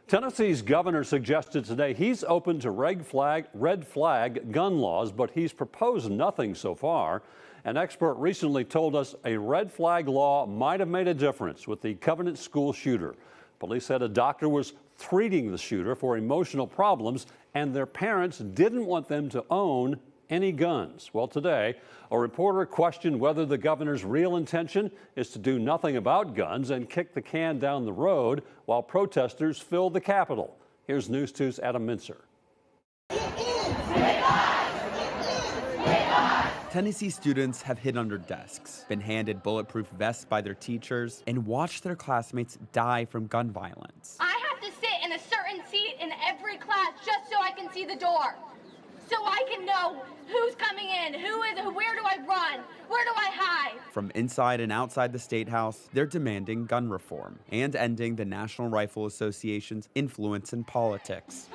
Tennessee's governor suggested today he's open to red flag gun laws, but he's proposed nothing so far. An expert recently told us a red flag law might have made a difference with the Covenant school shooter. Police said a doctor was treating the shooter for emotional problems, and their parents didn't want them to own any guns. Well, today, a reporter questioned whether the governor's real intention is to do nothing about guns and kick the can down the road while protesters fill the Capitol. Here's News 2's Adam Mincer. Tennessee students have hid under desks, been handed bulletproof vests by their teachers, and watched their classmates die from gun violence. I have to sit in a certain seat in every class just so I can see the door, so I can know who's coming in, where do I run, where do I hide? From inside and outside the State House, they're demanding gun reform and ending the National Rifle Association's influence in politics.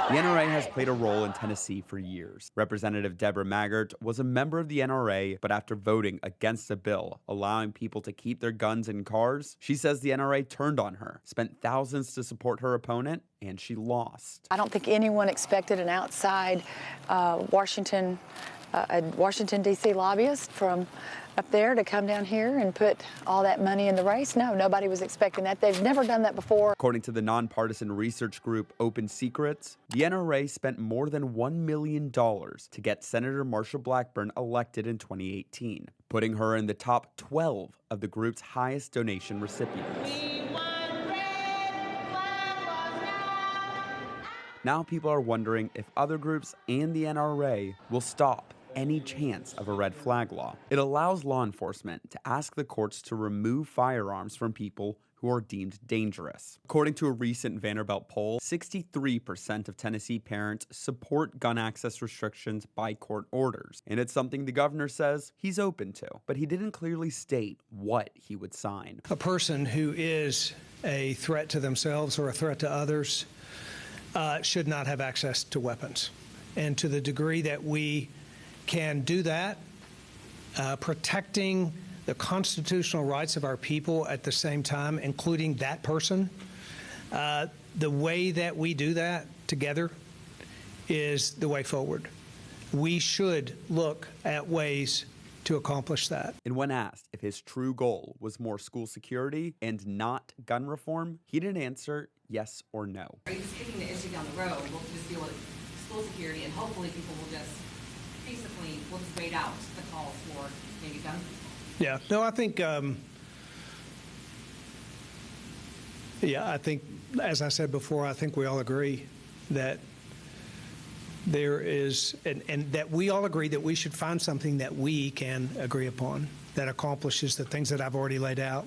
The NRA has played a role in Tennessee for years. Representative Deborah Maggart was a member of the NRA, but after voting against a bill allowing people to keep their guns in cars, she says the NRA turned on her, spent thousands to support her opponent, and she lost. I don't think anyone expected an outside Washington, D.C. lobbyist from up there to come down here and put all that money in the race. No, nobody was expecting that. They've never done that before. According to the nonpartisan research group Open Secrets, the NRA spent more than $1 million to get Senator Marsha Blackburn elected in 2018, putting her in the top 12 of the group's highest donation recipients. Now people are wondering if other groups and the NRA will stop any chance of a red flag law. It allows law enforcement to ask the courts to remove firearms from people who are deemed dangerous. According to a recent Vanderbilt poll, 63% of Tennessee parents support gun access restrictions by court orders, and it's something the governor says he's open to, but he didn't clearly state what he would sign. A person who is a threat to themselves or a threat to others should not have access to weapons. And to the degree that we can do that, protecting the constitutional rights of our people at the same time, including that person, the way that we do that together is the way forward. We should look at ways to accomplish that. And when asked if his true goal was more school security and not gun reform, he didn't answer yes or no. Are you just kicking the issue down the road? We'll just deal with school security, and hopefully people will just basically we'll just wait out the calls for maybe gun control. Yeah, no, I think, I think, as I said before, I think we all agree that there is, and that we all agree that we should find something that we can agree upon that accomplishes the things that I've already laid out.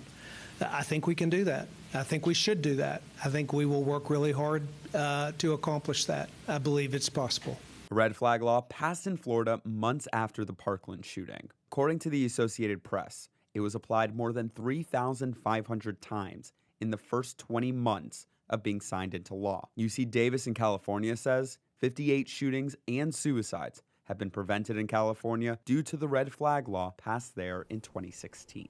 I think we can do that. I think we should do that. I think we will work really hard to accomplish that. I believe it's possible. A red flag law passed in Florida months after the Parkland shooting. According to the Associated Press, it was applied more than 3,500 times in the first 20 months of being signed into law. UC Davis in California says 58 shootings and suicides have been prevented in California due to the red flag law passed there in 2016.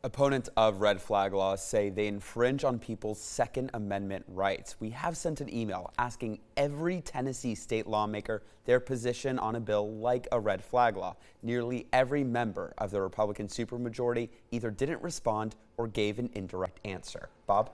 Opponents of red flag laws say they infringe on people's Second Amendment rights. We have sent an email asking every Tennessee state lawmaker their position on a bill like a red flag law. Nearly every member of the Republican supermajority either didn't respond or gave an indirect answer. Bob?